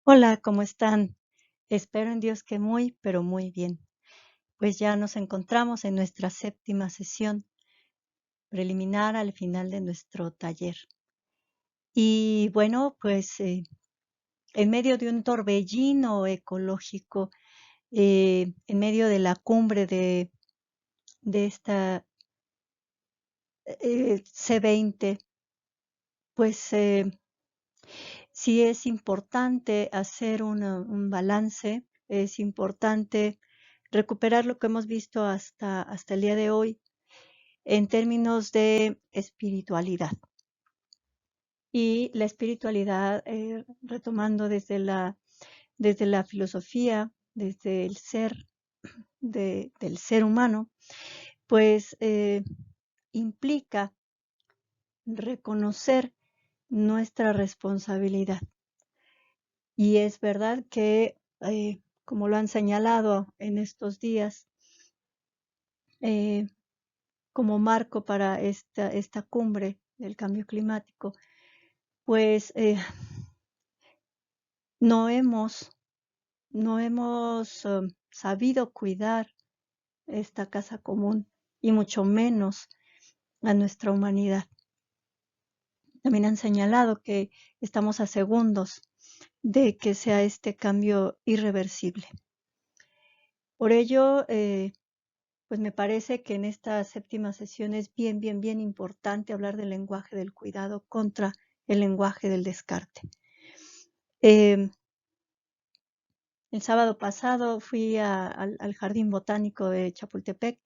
Hola, ¿cómo están? Espero en Dios que muy, pero muy bien. Pues ya nos encontramos en nuestra séptima sesión preliminar al final de nuestro taller. Y bueno, pues en medio de un torbellino ecológico, en medio de la cumbre de esta C20, pues sí es importante hacer un balance, es importante recuperar lo que hemos visto hasta el día de hoy en términos de espiritualidad. Y la espiritualidad, retomando desde la filosofía, desde el ser del ser humano, pues implica reconocer nuestra responsabilidad. Y es verdad que, como lo han señalado en estos días, eh, como marco para esta cumbre del cambio climático, pues no hemos, no hemos sabido cuidar esta casa común y mucho menos a nuestra humanidad. También han señalado que estamos a segundos de que sea este cambio irreversible. Por ello, pues me parece que en esta séptima sesión es bien importante hablar del lenguaje del cuidado contra el lenguaje del descarte. Em, el sábado pasado fui al Jardín Botánico de Chapultepec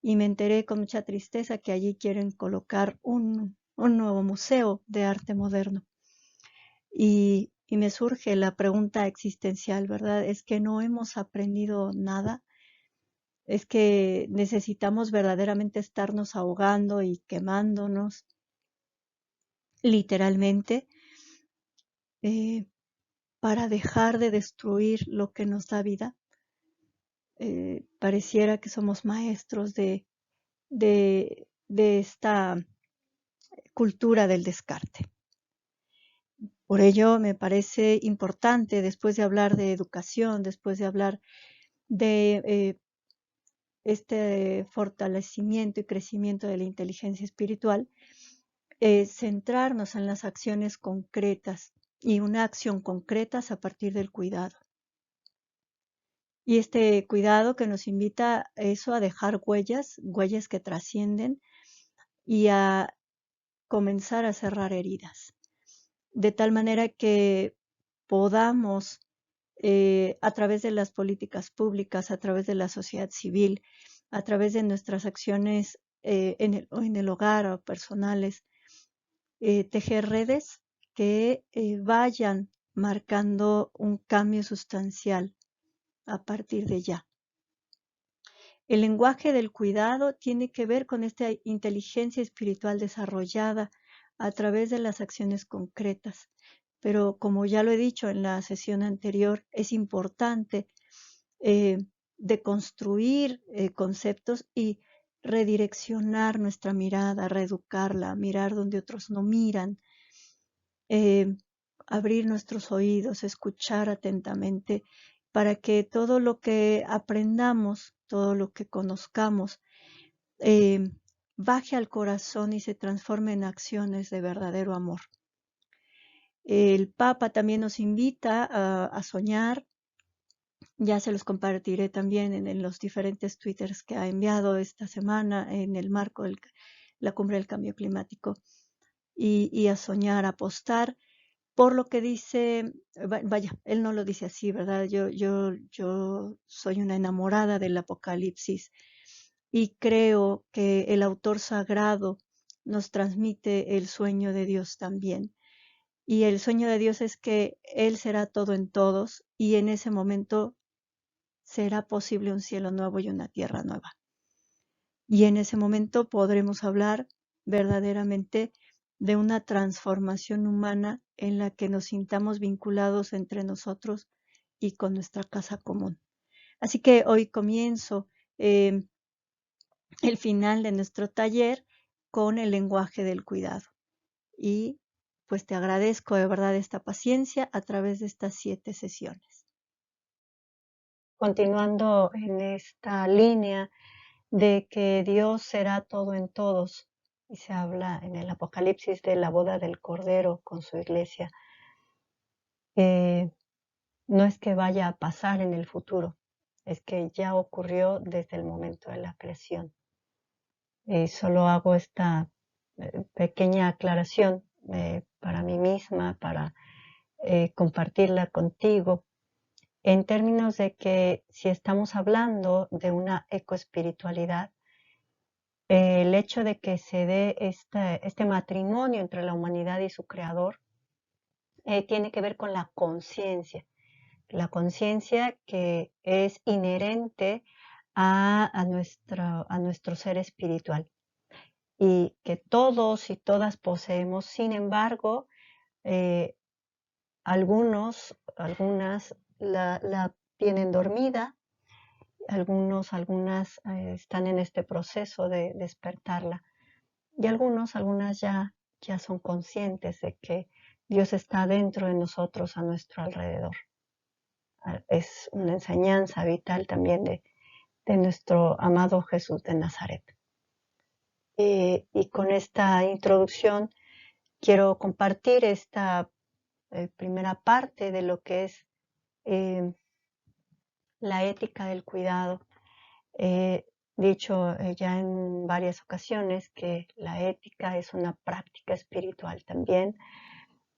y me enteré con mucha tristeza que allí quieren colocar un nuevo museo de arte moderno. Y me surge la pregunta existencial, ¿verdad? ¿Es que no hemos aprendido nada? ¿Es que necesitamos verdaderamente estarnos ahogando y quemándonos, literalmente, eh, para dejar de destruir lo que nos da vida? Pareciera que somos maestros de esta cultura del descarte. Por ello, me parece importante, después de hablar de educación, después de hablar de este fortalecimiento y crecimiento de la inteligencia espiritual, centrarnos en las acciones concretas y una acción concreta a partir del cuidado. Y este cuidado que nos invita a eso, a dejar huellas, huellas que trascienden y a comenzar a cerrar heridas, de tal manera que podamos, a través de las políticas públicas, a través de la sociedad civil, a través de nuestras acciones en el hogar o personales, tejer redes que vayan marcando un cambio sustancial a partir de ya. El lenguaje del cuidado tiene que ver con esta inteligencia espiritual desarrollada a través de las acciones concretas. Pero como ya lo he dicho en la sesión anterior, es importante eh, deconstruir conceptos y redireccionar nuestra mirada, reeducarla, mirar donde otros no miran, eh, abrir nuestros oídos, escuchar atentamente para que todo lo que aprendamos, todo lo que conozcamos, eh, baje al corazón y se transforme en acciones de verdadero amor. El Papa también nos invita a soñar, ya se los compartiré también en los diferentes twitters que ha enviado esta semana en el marco de la cumbre del cambio climático, y a soñar, a apostar por lo que dice, vaya, él no lo dice así, ¿verdad? Yo soy una enamorada del Apocalipsis y creo que el autor sagrado nos transmite el sueño de Dios también. Y el sueño de Dios es que Él será todo en todos y en ese momento será posible un cielo nuevo y una tierra nueva. Y en ese momento podremos hablar verdaderamente de una transformación humana en la que nos sintamos vinculados entre nosotros y con nuestra casa común. Así que hoy comienzo eh, el final de nuestro taller con el lenguaje del cuidado. Y pues te agradezco de verdad esta paciencia a través de estas 7 sesiones. Continuando en esta línea de que Dios será todo en todos, y se habla en el Apocalipsis de la boda del Cordero con su iglesia. No es que vaya a pasar en el futuro, es que ya ocurrió desde el momento de la creación. Solo hago esta pequeña aclaración para mí misma, para compartirla contigo, en términos de que si estamos hablando de una ecoespiritualidad, el hecho de que se dé este matrimonio entre la humanidad y su creador tiene que ver con la conciencia que es inherente a nuestro ser espiritual y que todos y todas poseemos. Sin embargo, algunas la tienen dormida, algunas están en este proceso de despertarla y algunas ya son conscientes de que Dios está dentro de nosotros, a nuestro alrededor. Es una enseñanza vital también de nuestro amado Jesús de Nazaret. Y con esta introducción quiero compartir esta primera parte de lo que es la ética del cuidado. He dicho ya en varias ocasiones que la ética es una práctica espiritual también.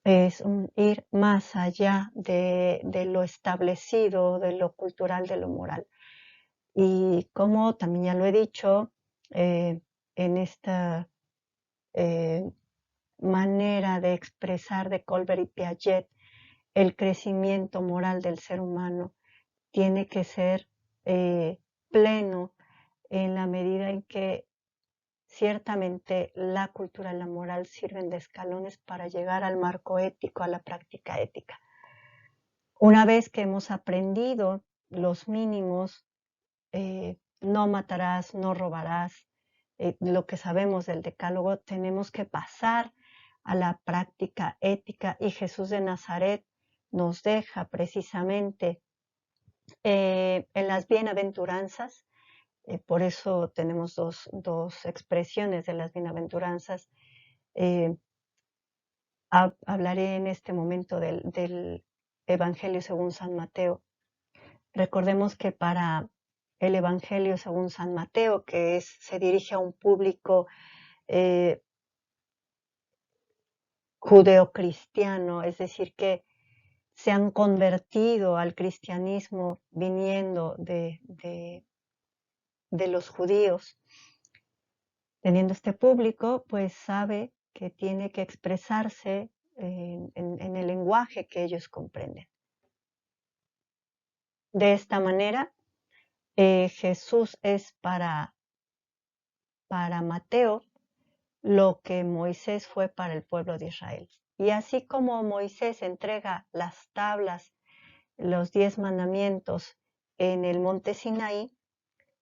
Es un ir más allá de lo establecido, de lo cultural, de lo moral. Y como también ya lo he dicho, en esta manera de expresar de Colbert y Piaget, el crecimiento moral del ser humano tiene que ser pleno en la medida en que ciertamente la cultura y la moral sirven de escalones para llegar al marco ético, a la práctica ética. Una vez que hemos aprendido los mínimos, no matarás, no robarás, lo que sabemos del decálogo, tenemos que pasar a la práctica ética, y Jesús de Nazaret nos deja precisamente en las bienaventuranzas. Por eso tenemos dos expresiones de las bienaventuranzas. Hablaré en este momento del Evangelio según San Mateo. Recordemos que para el Evangelio según San Mateo, que se dirige a un público judeocristiano, es decir, que se han convertido al cristianismo viniendo de los judíos. Teniendo este público, pues sabe que tiene que expresarse en el lenguaje que ellos comprenden. De esta manera, Jesús es para Mateo lo que Moisés fue para el pueblo de Israel. Y así como Moisés entrega las tablas, los 10 mandamientos en el monte Sinaí,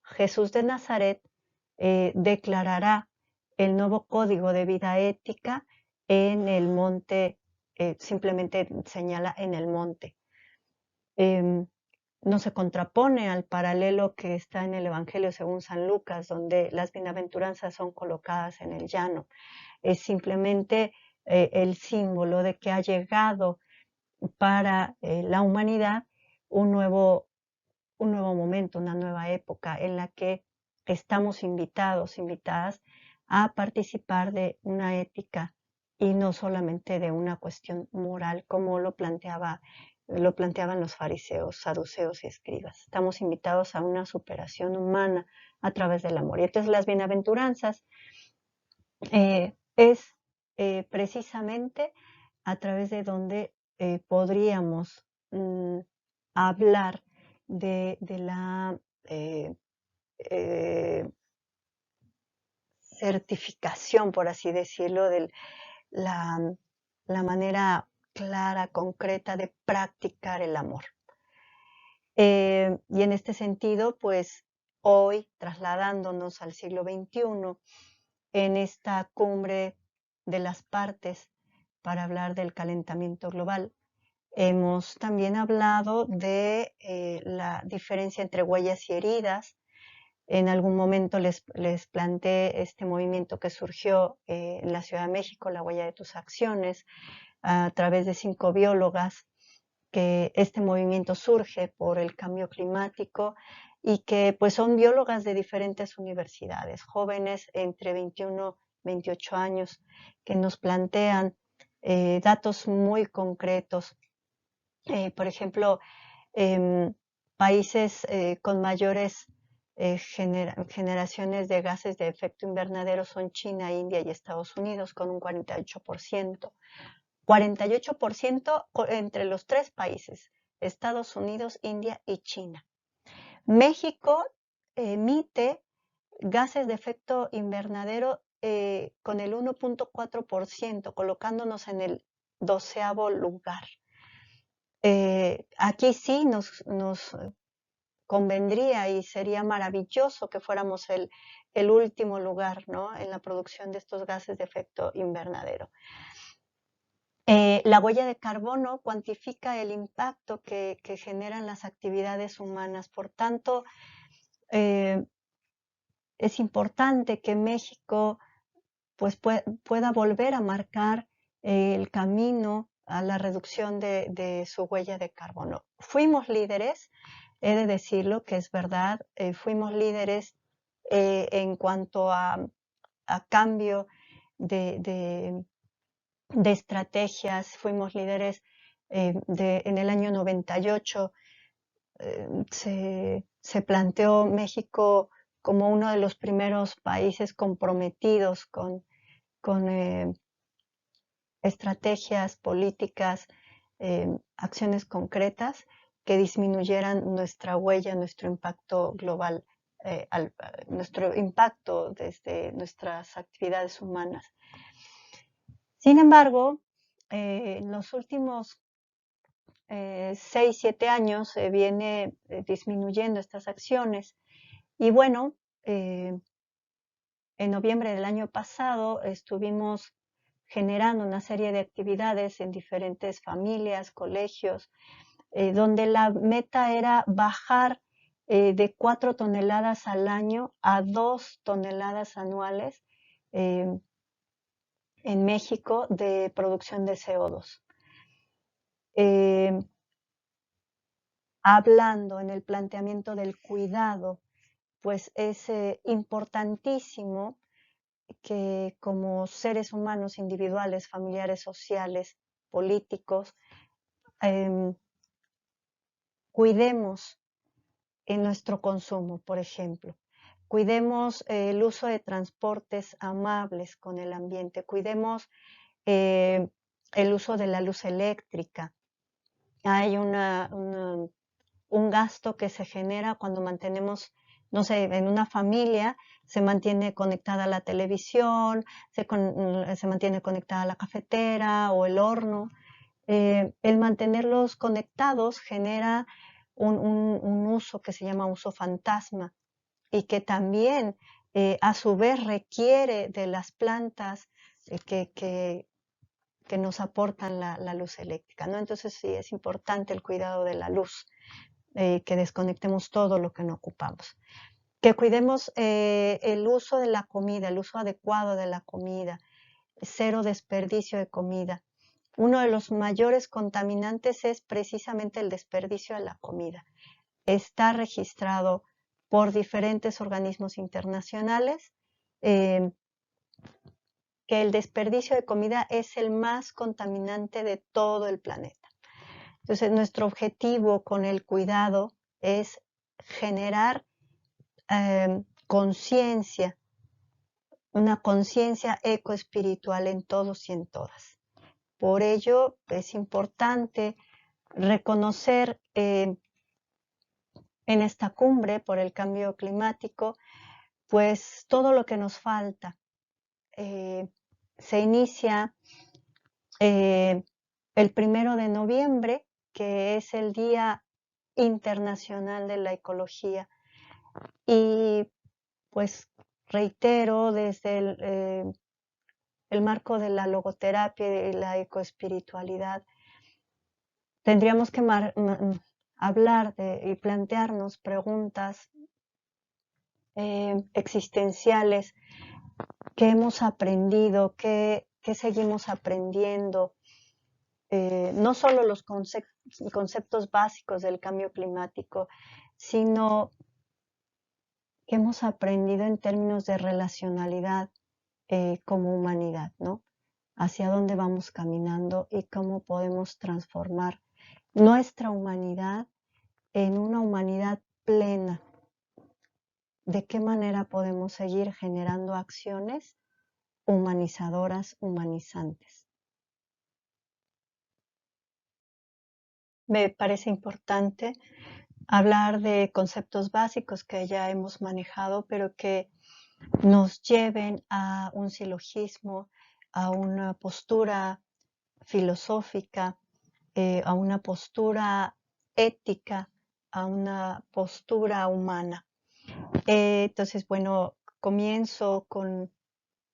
Jesús de Nazaret declarará el nuevo código de vida ética en el monte, simplemente señala en el monte. No se contrapone al paralelo que está en el Evangelio según San Lucas, donde las bienaventuranzas son colocadas en el llano. Es simplemente el símbolo de que ha llegado para la humanidad un nuevo momento, una nueva época en la que estamos invitadas a participar de una ética y no solamente de una cuestión moral, como lo planteaban los fariseos, saduceos y escribas. Estamos invitados a una superación humana a través del amor. Y entonces las bienaventuranzas es precisamente a través de donde podríamos hablar de la certificación, por así decirlo, de la manera clara, concreta de practicar el amor. Y en este sentido, pues hoy, trasladándonos al siglo XXI, en esta cumbre de las partes para hablar del calentamiento global. Hemos también hablado de la diferencia entre huellas y heridas. En algún momento les planteé este movimiento que surgió en la Ciudad de México, la huella de tus acciones, a través de 5 biólogas, que este movimiento surge por el cambio climático y que pues son biólogas de diferentes universidades, jóvenes entre 21 y 28 años, que nos plantean datos muy concretos. Por ejemplo, países con mayores generaciones de gases de efecto invernadero son China, India y Estados Unidos, con un 48%. 48% entre los 3 países, Estados Unidos, India y China. México emite gases de efecto invernadero con el 1.4%, colocándonos en el 12º lugar. Aquí sí nos convendría y sería maravilloso que fuéramos el último lugar, ¿no?, en la producción de estos gases de efecto invernadero. La huella de carbono cuantifica el impacto que generan las actividades humanas. Por tanto, es importante que México pues, pueda volver a marcar el camino a la reducción de su huella de carbono. Fuimos líderes, he de decirlo que es verdad, fuimos líderes en cuanto a cambio de estrategias, fuimos líderes en el año 98, se planteó México como uno de los primeros países comprometidos con estrategias, políticas, acciones concretas que disminuyeran nuestra huella, nuestro impacto global, nuestro impacto desde nuestras actividades humanas. Sin embargo, en los últimos 6, 7 años se viene disminuyendo estas acciones. Y bueno, en noviembre del año pasado estuvimos generando una serie de actividades en diferentes familias, colegios, donde la meta era bajar de 4 toneladas al año a 2 toneladas anuales en México de producción de CO2. Hablando en el planteamiento del cuidado, pues es importantísimo que como seres humanos individuales, familiares, sociales, políticos, cuidemos en nuestro consumo, por ejemplo. Cuidemos el uso de transportes amables con el ambiente, cuidemos el uso de la luz eléctrica. Hay un gasto que se genera cuando mantenemos, no sé, en una familia se mantiene conectada la televisión, se mantiene conectada la cafetera o el horno. El mantenerlos conectados genera un uso que se llama uso fantasma y que también a su vez requiere de las plantas que nos aportan la luz eléctrica, ¿no? Entonces sí, es importante el cuidado de la luz, que desconectemos todo lo que no ocupamos. Que cuidemos el uso de la comida, el uso adecuado de la comida, cero desperdicio de comida. Uno de los mayores contaminantes es precisamente el desperdicio de la comida. Está registrado por diferentes organismos internacionales que el desperdicio de comida es el más contaminante de todo el planeta. Entonces, nuestro objetivo con el cuidado es generar conciencia, una conciencia ecoespiritual en todos y en todas. Por ello, es importante reconocer en esta cumbre por el cambio climático, pues todo lo que nos falta. Se inicia el 1 de noviembre, que es el Día Internacional de la Ecología. Y pues reitero desde el marco de la logoterapia y la ecoespiritualidad, tendríamos que hablar y plantearnos preguntas existenciales. ¿Qué hemos aprendido? ¿Qué seguimos aprendiendo? No solo los conceptos básicos del cambio climático, sino que hemos aprendido en términos de relacionalidad como humanidad, ¿no? Hacia dónde vamos caminando y cómo podemos transformar nuestra humanidad en una humanidad plena. ¿De qué manera podemos seguir generando acciones humanizadoras, humanizantes? Me parece importante hablar de conceptos básicos que ya hemos manejado, pero que nos lleven a un silogismo, a una postura filosófica, a una postura ética, a una postura humana. Entonces, bueno, comienzo con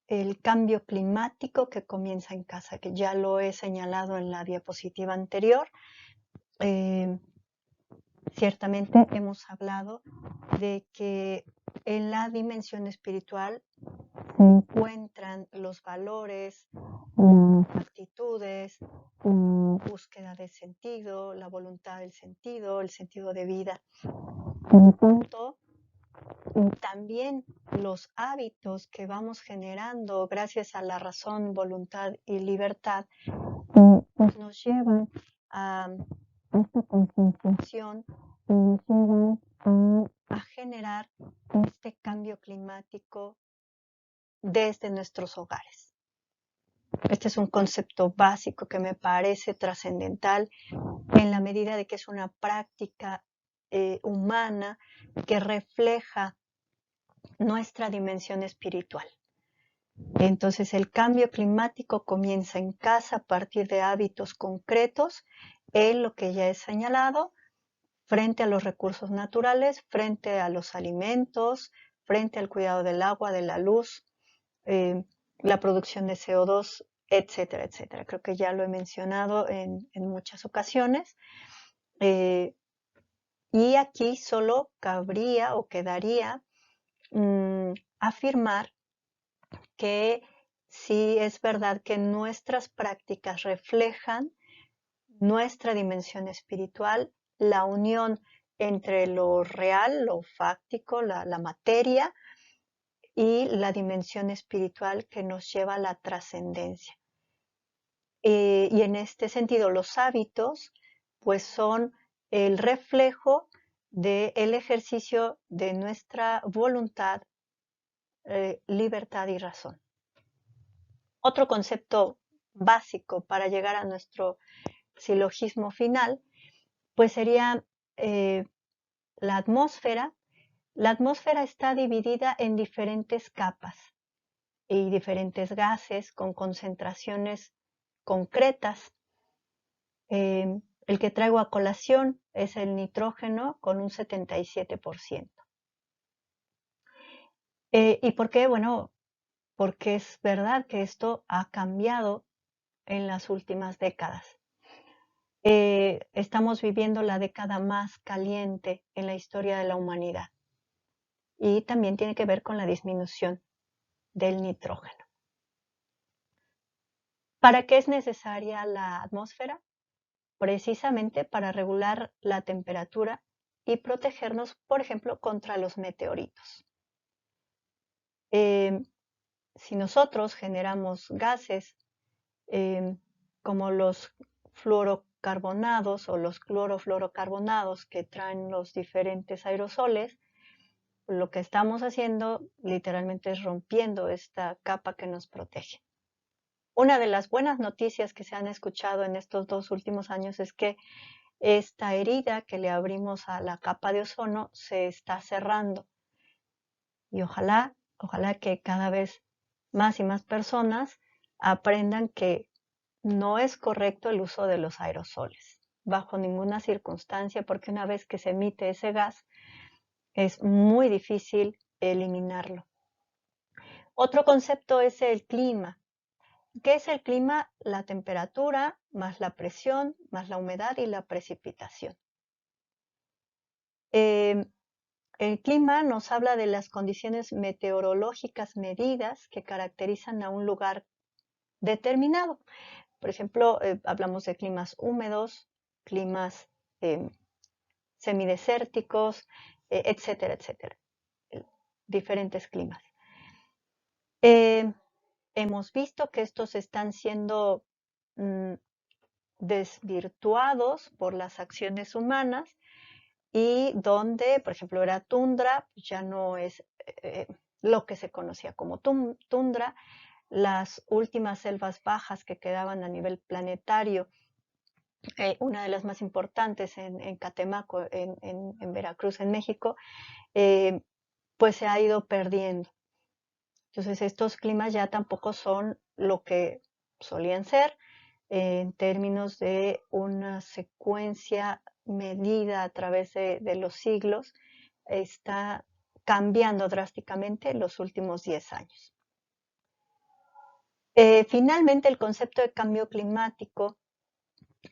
el cambio climático que comienza en casa, que ya lo he señalado en la diapositiva anterior. Ciertamente hemos hablado de que en la dimensión espiritual se encuentran los valores, las actitudes, búsqueda de sentido, la voluntad del sentido, el sentido de vida. Por lo tanto, también los hábitos que vamos generando gracias a la razón, voluntad y libertad, pues nos llevan a esta concienciación y nos llevan a generar este cambio climático desde nuestros hogares. Este es un concepto básico que me parece trascendental en la medida de que es una práctica humana que refleja nuestra dimensión espiritual. Entonces, el cambio climático comienza en casa a partir de hábitos concretos en lo que ya he señalado, frente a los recursos naturales, frente a los alimentos, frente al cuidado del agua, de la luz, la producción de CO2, etcétera, etcétera. Creo que ya lo he mencionado en muchas ocasiones. Y aquí solo cabría o quedaría afirmar que sí es verdad que nuestras prácticas reflejan nuestra dimensión espiritual, la unión entre lo real, lo fáctico, la materia, y la dimensión espiritual que nos lleva a la trascendencia. Y en este sentido, los hábitos, pues son el reflejo del ejercicio de nuestra voluntad, libertad y razón. Otro concepto básico para llegar a nuestro silogismo final, pues sería la atmósfera. La atmósfera está dividida en diferentes capas y diferentes gases con concentraciones concretas. El que traigo a colación es el nitrógeno con un 77%. ¿Y por qué? Bueno, porque es verdad que esto ha cambiado en las últimas décadas. Estamos viviendo la década más caliente en la historia de la humanidad y también tiene que ver con la disminución del nitrógeno. ¿Para qué es necesaria la atmósfera? Precisamente para regular la temperatura y protegernos, por ejemplo, contra los meteoritos. Si nosotros generamos gases como los fluorocarbonados o los clorofluorocarbonados que traen los diferentes aerosoles, lo que estamos haciendo literalmente es rompiendo esta capa que nos protege. Una de las buenas noticias que se han escuchado en estos 2 últimos años es que esta herida que le abrimos a la capa de ozono se está cerrando. Y ojalá que cada vez más y más personas aprendan que no es correcto el uso de los aerosoles, bajo ninguna circunstancia, porque una vez que se emite ese gas, es muy difícil eliminarlo. Otro concepto es el clima. ¿Qué es el clima? La temperatura más la presión más la humedad y la precipitación. El clima nos habla de las condiciones meteorológicas medidas que caracterizan a un lugar determinado. Por ejemplo, hablamos de climas húmedos, climas semidesérticos, etcétera, etcétera. Diferentes climas. Hemos visto que estos están siendo desvirtuados por las acciones humanas y donde, por ejemplo, era tundra, ya no es lo que se conocía como tundra. Las últimas selvas bajas que quedaban a nivel planetario, una de las más importantes en Catemaco, en Veracruz, en México, pues se ha ido perdiendo. Entonces estos climas ya tampoco son lo que solían ser en términos de una secuencia medida a través de los siglos. Está cambiando drásticamente en los últimos 10 años. Finalmente, el concepto de cambio climático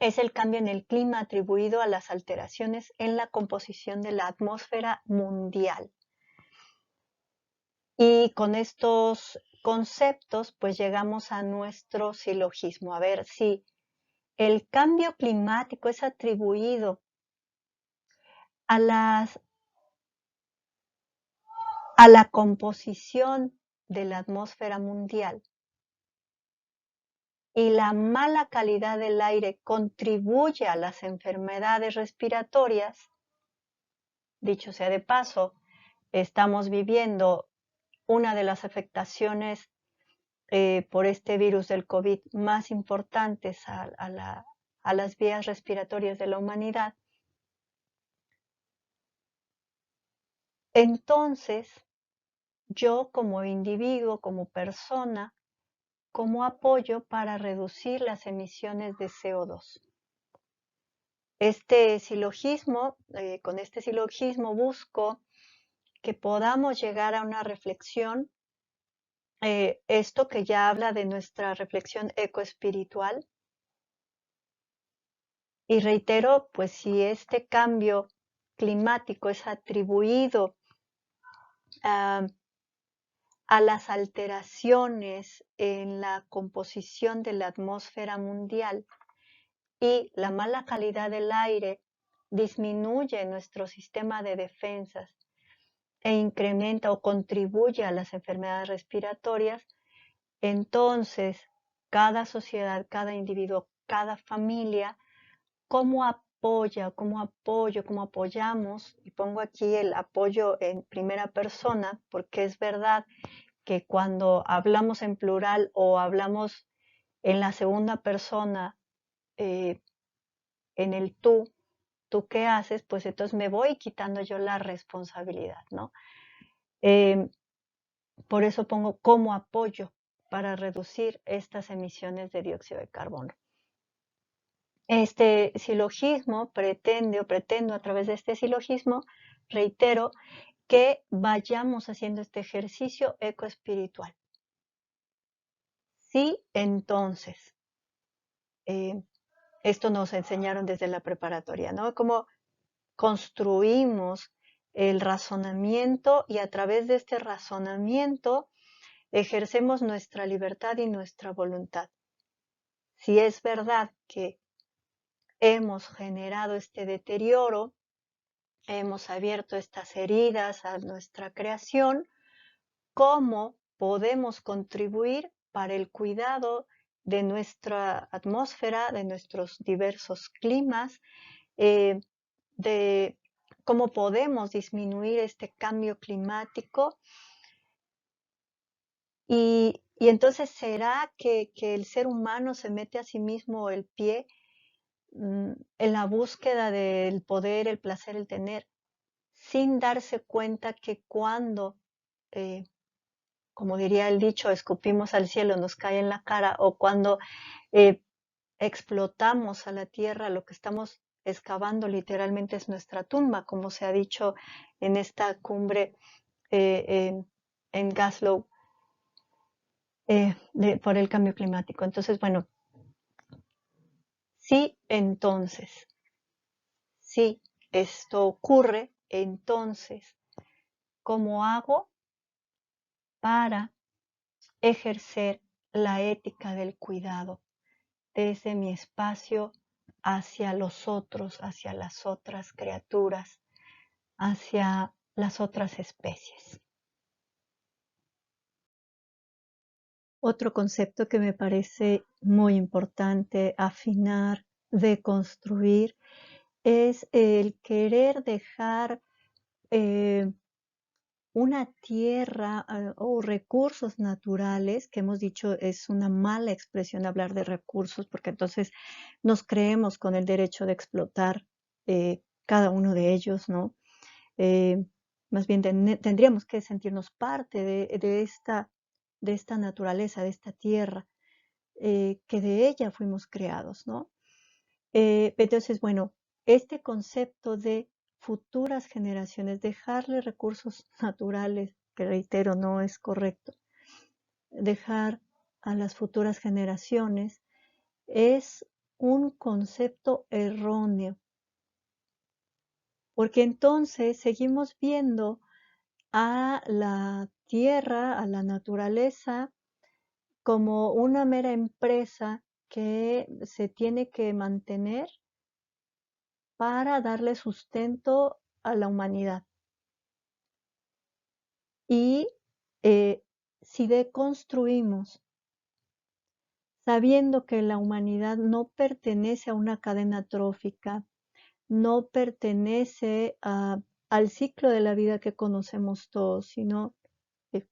es el cambio en el clima atribuido a las alteraciones en la composición de la atmósfera mundial. Y con estos conceptos, pues llegamos a nuestro silogismo. A ver si el cambio climático es atribuido a la composición de la atmósfera mundial y la mala calidad del aire contribuye a las enfermedades respiratorias. Dicho sea de paso, estamos viviendo una de las afectaciones por este virus del COVID más importantes a las vías respiratorias de la humanidad. Entonces, yo como individuo, como persona, ¿cómo apoyo para reducir las emisiones de CO2? Con este silogismo busco que podamos llegar a una reflexión, esto que ya habla de nuestra reflexión ecoespiritual. Y reitero, pues si este cambio climático es atribuido a las alteraciones en la composición de la atmósfera mundial y la mala calidad del aire disminuye nuestro sistema de defensas e incrementa o contribuye a las enfermedades respiratorias, entonces cada sociedad, cada individuo, cada familia, ¿cómo apoyamos? Y pongo aquí el apoyo en primera persona, porque es verdad que cuando hablamos en plural o hablamos en la segunda persona, en el tú qué haces, pues entonces me voy quitando yo la responsabilidad, ¿no? Por eso pongo como apoyo para reducir estas emisiones de dióxido de carbono. Este silogismo pretendo a través de este silogismo, reitero, que vayamos haciendo este ejercicio ecoespiritual. Sí, entonces, esto nos enseñaron desde la preparatoria, ¿no? Cómo construimos el razonamiento y a través de este razonamiento ejercemos nuestra libertad y nuestra voluntad. Si es verdad que hemos generado este deterioro, hemos abierto estas heridas a nuestra creación, ¿cómo podemos contribuir para el cuidado de nuestra atmósfera, de nuestros diversos climas, de cómo podemos disminuir este cambio climático? Y entonces, ¿será que el ser humano se mete a sí mismo el pie en la búsqueda del poder, el placer, el tener, sin darse cuenta que cuando, como diría el dicho, escupimos al cielo, nos cae en la cara, o cuando explotamos a la tierra, lo que estamos excavando literalmente es nuestra tumba, como se ha dicho en esta cumbre en Glasgow. por el cambio climático. Entonces, bueno, entonces, si esto ocurre, entonces, ¿cómo hago para ejercer la ética del cuidado desde mi espacio hacia los otros, hacia las otras criaturas, hacia las otras especies? Otro concepto que me parece muy importante afinar, deconstruir, es el querer dejar una tierra o recursos naturales, que hemos dicho es una mala expresión hablar de recursos, porque entonces nos creemos con el derecho de explotar cada uno de ellos, ¿no? Eh, Más bien tendríamos que sentirnos parte de esta naturaleza, de esta tierra, que de ella fuimos creados, ¿no? Entonces, bueno, este concepto de futuras generaciones, dejarle recursos naturales, que reitero, no es correcto, dejar a las futuras generaciones, es un concepto erróneo, porque entonces seguimos viendo a la tierra, a la naturaleza, como una mera empresa que se tiene que mantener para darle sustento a la humanidad. Y si deconstruimos, sabiendo que la humanidad no pertenece a una cadena trófica, no pertenece al ciclo de la vida que conocemos todos, sino,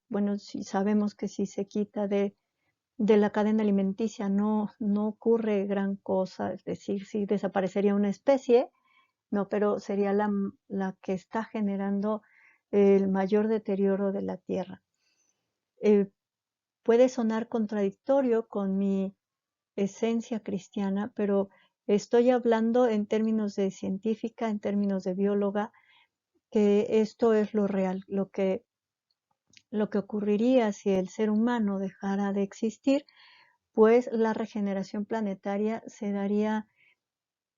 bueno, si sabemos que si se quita de la cadena alimenticia no ocurre gran cosa, es decir, si desaparecería una especie, no, pero sería la que está generando el mayor deterioro de la tierra. Puede sonar contradictorio con mi esencia cristiana, pero estoy hablando en términos de científica, en términos de bióloga, que esto es lo real, lo que ocurriría si el ser humano dejara de existir, pues la regeneración planetaria se daría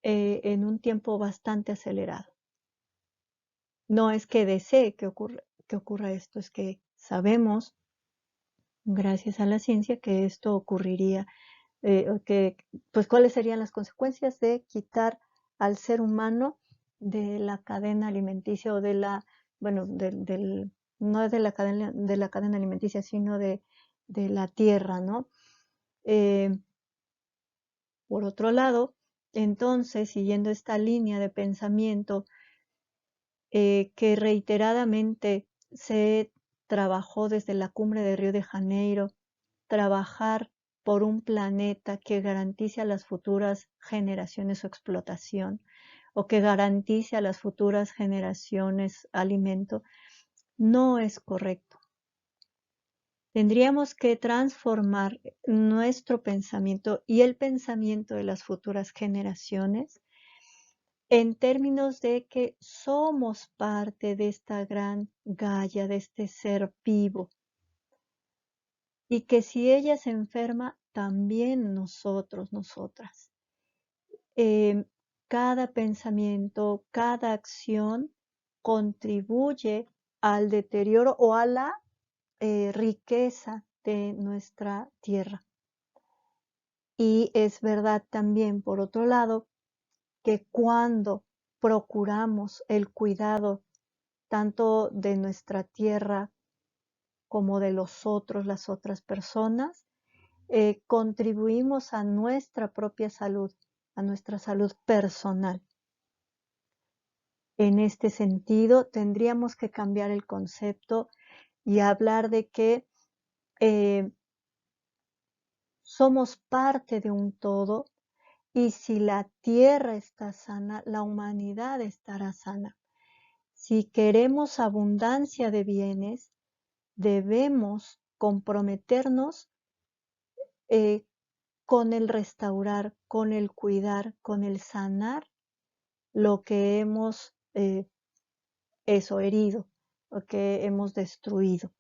en un tiempo bastante acelerado. No es que desee que ocurra esto, es que sabemos, gracias a la ciencia, que esto ocurriría, pues cuáles serían las consecuencias de quitar al ser humano de la cadena alimenticia o bueno, no de la cadena alimenticia, sino de la tierra, ¿no? Por otro lado, entonces, siguiendo esta línea de pensamiento, que reiteradamente se trabajó desde la cumbre de Río de Janeiro, trabajar por un planeta que garantice a las futuras generaciones su explotación o que garantice a las futuras generaciones alimento, no es correcto. Tendríamos que transformar nuestro pensamiento y el pensamiento de las futuras generaciones en términos de que somos parte de esta gran Gaia, de este ser vivo, y que si ella se enferma, también nosotros, nosotras. Cada pensamiento, cada acción contribuye al deterioro o a la riqueza de nuestra tierra. Y es verdad también, por otro lado, que cuando procuramos el cuidado tanto de nuestra tierra como de los otros, las otras personas, contribuimos a nuestra propia salud, a nuestra salud personal. En este sentido, tendríamos que cambiar el concepto y hablar de que somos parte de un todo y si la tierra está sana, la humanidad estará sana. Si queremos abundancia de bienes, debemos comprometernos con el restaurar, con el cuidar, con el sanar lo que hemos herido, lo que hemos destruido.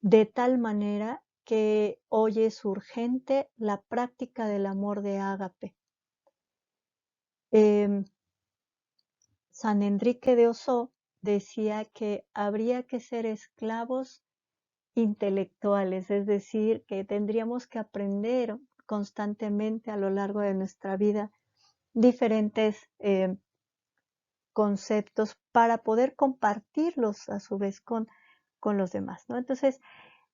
De tal manera que hoy es urgente la práctica del amor de ágape. Em, San Enrique de Osó decía que habría que ser esclavos intelectuales, es decir, que tendríamos que aprender constantemente a lo largo de nuestra vida diferentes conceptos para poder compartirlos a su vez con los demás, ¿no? Entonces,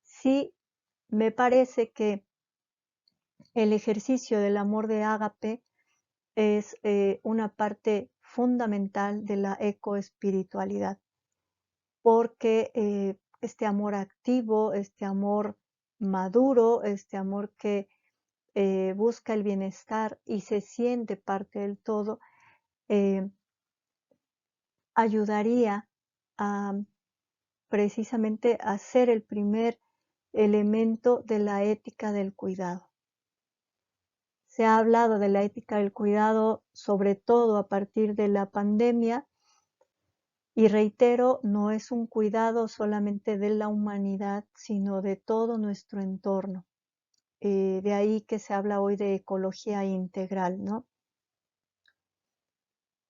sí me parece que el ejercicio del amor de ágape es una parte fundamental de la ecoespiritualidad, porque este amor activo, este amor maduro, este amor que busca el bienestar y se siente parte del todo, eh, ayudaría a precisamente a ser el primer elemento de la ética del cuidado. Se ha hablado de la ética del cuidado, sobre todo a partir de la pandemia, y reitero, no es un cuidado solamente de la humanidad, sino de todo nuestro entorno. De ahí que se habla hoy de ecología integral, ¿no?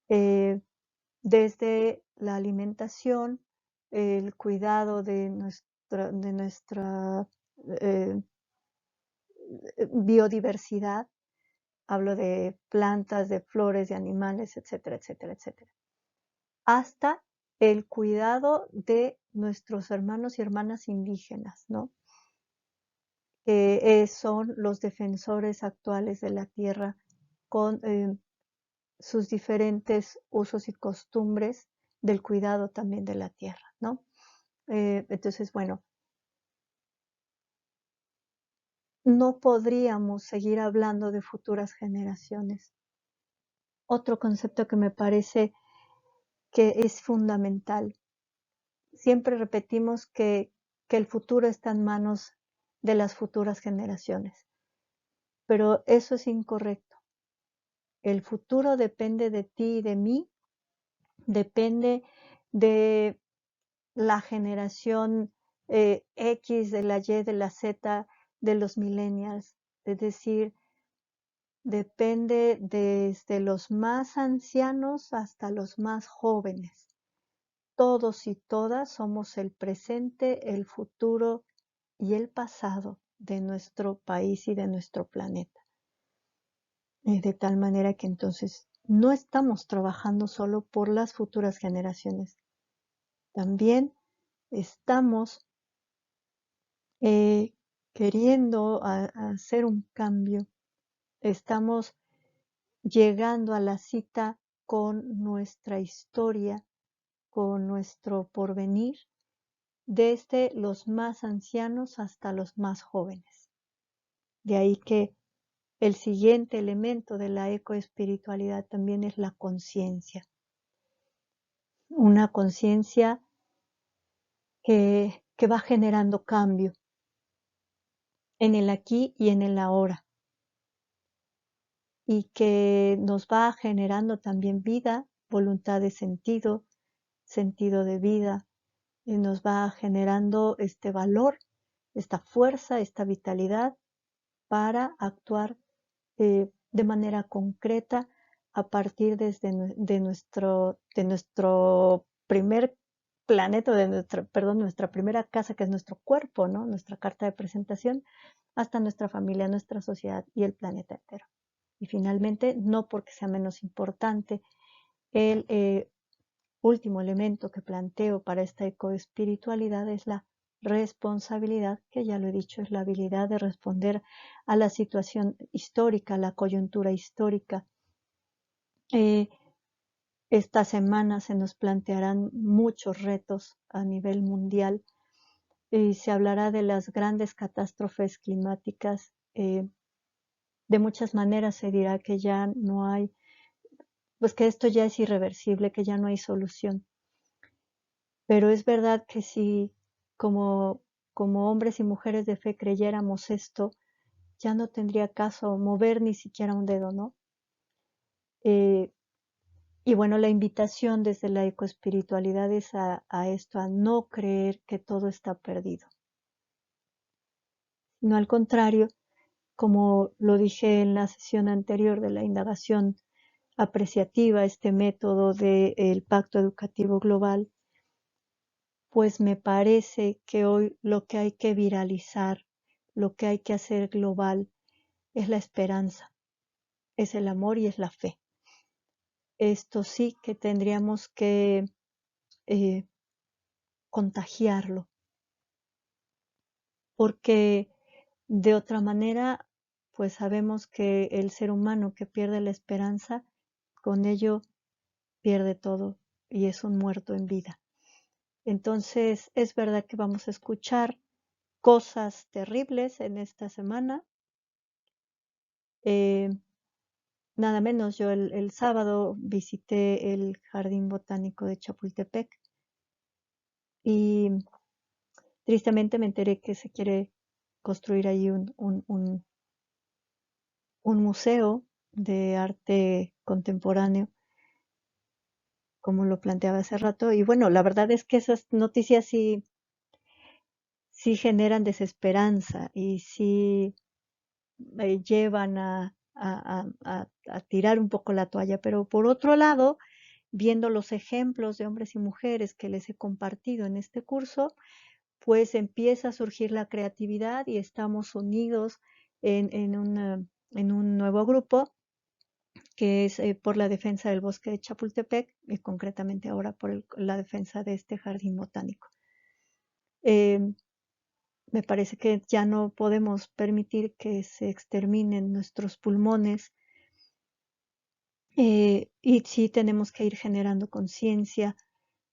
Eh, Desde la alimentación, el cuidado de nuestra eh, biodiversidad, hablo de plantas, de flores, de animales, etcétera, etcétera, etcétera, hasta el cuidado de nuestros hermanos y hermanas indígenas, ¿no? Que son los defensores actuales de la tierra con sus diferentes usos y costumbres del cuidado también de la tierra, ¿no? Entonces, bueno, no podríamos seguir hablando de futuras generaciones. Otro concepto que me parece que es fundamental. Siempre repetimos que el futuro está en manos de las futuras generaciones, pero eso es incorrecto. El futuro depende de ti y de mí, depende de la generación X, de la Y, de la Z, de los millennials. Es decir, depende desde los más ancianos hasta los más jóvenes. Todos y todas somos el presente, el futuro y el pasado de nuestro país y de nuestro planeta. De tal manera que entonces no estamos trabajando solo por las futuras generaciones, también estamos eh, queriendo hacer un cambio, estamos llegando a la cita con nuestra historia, con nuestro porvenir, desde los más ancianos hasta los más jóvenes. De ahí que el siguiente elemento de la ecoespiritualidad también es la conciencia. Una conciencia que va generando cambio en el aquí y en el ahora, y que nos va generando también vida, voluntad de sentido, sentido de vida, y nos va generando este valor, esta fuerza, esta vitalidad para actuar de manera concreta a partir de nuestro primer planeta, nuestra primera casa, que es nuestro cuerpo, ¿no? Nuestra carta de presentación, hasta nuestra familia, nuestra sociedad y el planeta entero. Y finalmente, no porque sea menos importante, el último elemento que planteo para esta ecoespiritualidad es la responsabilidad, que ya lo he dicho, es la habilidad de responder a la situación histórica, a la coyuntura histórica. Esta semana se nos plantearán muchos retos a nivel mundial y se hablará de las grandes catástrofes climáticas. De muchas maneras se dirá que ya no hay, pues que esto ya es irreversible, que ya no hay solución. Pero es verdad que si como hombres y mujeres de fe creyéramos esto, ya no tendría caso mover ni siquiera un dedo, ¿no? Eh, y bueno, la invitación desde la ecoespiritualidad es a esto, a no creer que todo está perdido, no al contrario, como lo dije en la sesión anterior de la indagación apreciativa, este método del Pacto Educativo Global, pues me parece que hoy lo que hay que viralizar, lo que hay que hacer global, es la esperanza, es el amor y es la fe. Esto sí que tendríamos que eh, contagiarlo, porque de otra manera, pues sabemos que el ser humano que pierde la esperanza, con ello pierde todo y es un muerto en vida. Entonces, es verdad que vamos a escuchar cosas terribles en esta semana. Eh, Nada menos, yo el sábado visité el Jardín Botánico de Chapultepec y tristemente me enteré que se quiere construir ahí un museo de arte contemporáneo, como lo planteaba hace rato. Y bueno, la verdad es que esas noticias sí generan desesperanza y sí llevan a tirar un poco la toalla. Pero por otro lado, viendo los ejemplos de hombres y mujeres que les he compartido en este curso, pues empieza a surgir la creatividad y estamos unidos en un nuevo grupo que es por la defensa del bosque de Chapultepec y concretamente ahora por la defensa de este jardín botánico. Eh, Me parece que ya no podemos permitir que se exterminen nuestros pulmones y sí tenemos que ir generando conciencia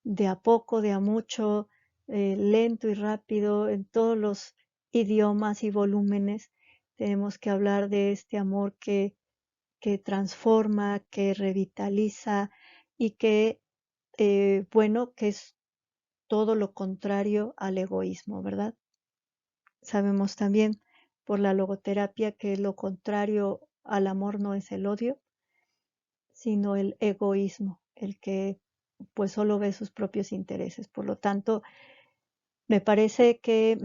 de a poco, de a mucho, lento y rápido, en todos los idiomas y volúmenes. Tenemos que hablar de este amor que transforma, que revitaliza y que, bueno, que es todo lo contrario al egoísmo, ¿verdad? Sabemos también por la logoterapia que lo contrario al amor no es el odio, sino el egoísmo, el que pues solo ve sus propios intereses. Por lo tanto, me parece que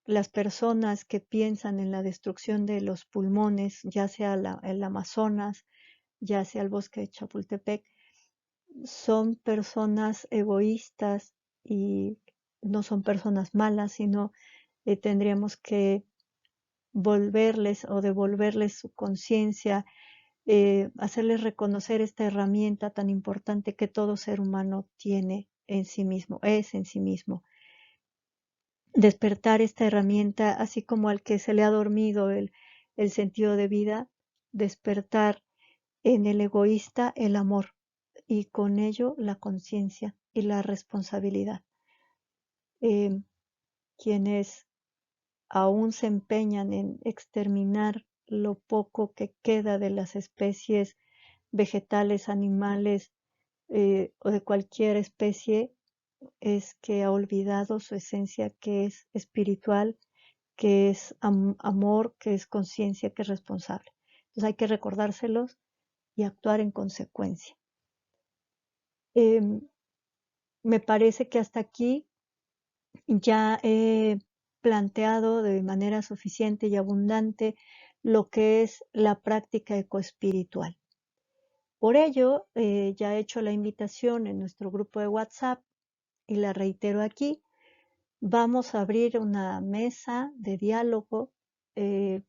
las personas que piensan en la destrucción de los pulmones, ya sea el Amazonas, ya sea el bosque de Chapultepec, son personas egoístas y no son personas malas, sino tendríamos que volverles o devolverles su conciencia, hacerles reconocer esta herramienta tan importante que todo ser humano tiene en sí mismo, es en sí mismo. Despertar esta herramienta, así como al que se le ha dormido el sentido de vida, despertar en el egoísta el amor y con ello la conciencia y la responsabilidad. Eh, Quienes aún se empeñan en exterminar lo poco que queda de las especies vegetales, animales o de cualquier especie, es que ha olvidado su esencia que es espiritual, que es amor, que es conciencia, que es responsable. Entonces hay que recordárselos y actuar en consecuencia. Em, Me parece que hasta aquí ya he planteado de manera suficiente y abundante lo que es la práctica ecoespiritual. Por ello, ya he hecho la invitación en nuestro grupo de WhatsApp y la reitero aquí. Vamos a abrir una mesa de diálogo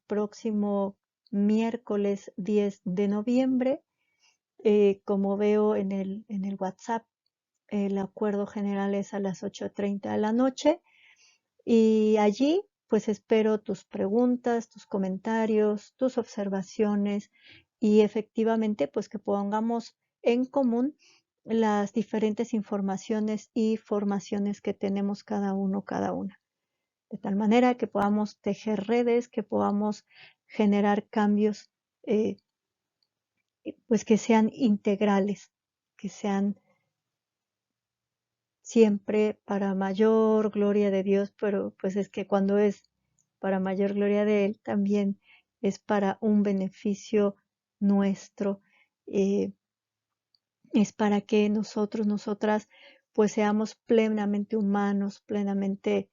próximo miércoles 10 de noviembre. Como veo en el WhatsApp, el acuerdo general es a las 8:30 de la noche y allí pues espero tus preguntas, tus comentarios, tus observaciones y efectivamente pues que pongamos en común las diferentes informaciones y formaciones que tenemos cada uno, cada una. De tal manera que podamos tejer redes, que podamos generar cambios eh, pues que sean integrales, que sean siempre para mayor gloria de Dios, pero pues es que cuando es para mayor gloria de Él, también es para un beneficio nuestro, eh, es para que nosotros, nosotras, pues seamos plenamente humanos, plenamente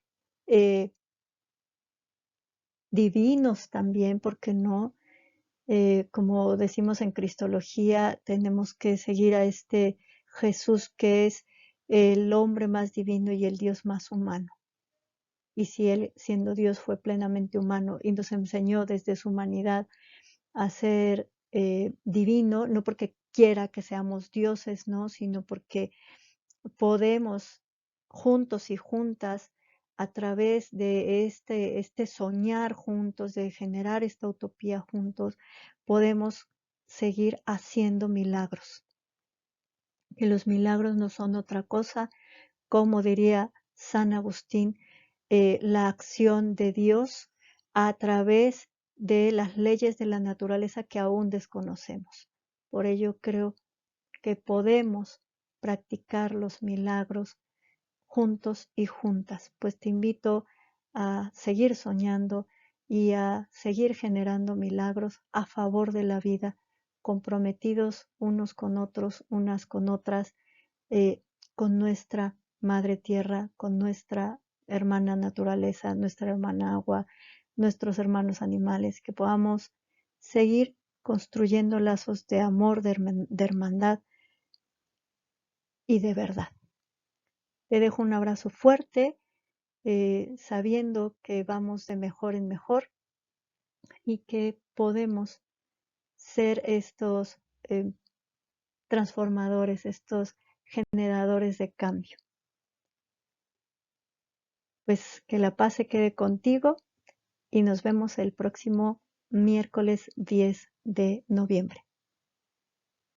divinos también, ¿por qué no? Como decimos en Cristología, tenemos que seguir a este Jesús que es el hombre más divino y el Dios más humano. Y si Él, siendo Dios, fue plenamente humano y nos enseñó desde su humanidad a ser divino, no porque quiera que seamos dioses, ¿no? Sino porque podemos juntos y juntas a través de este soñar juntos, de generar esta utopía juntos, podemos seguir haciendo milagros. Que los milagros no son otra cosa, como diría San Agustín, la acción de Dios a través de las leyes de la naturaleza que aún desconocemos. Por ello creo que podemos practicar los milagros juntos y juntas. Pues te invito a seguir soñando y a seguir generando milagros a favor de la vida, comprometidos unos con otros, unas con otras, con nuestra madre tierra, con nuestra hermana naturaleza, nuestra hermana agua, nuestros hermanos animales, que podamos seguir construyendo lazos de amor, de hermandad y de verdad. Te dejo un abrazo fuerte, sabiendo que vamos de mejor en mejor y que podemos ser estos transformadores, estos generadores de cambio. Pues que la paz se quede contigo y nos vemos el próximo miércoles 10 de noviembre.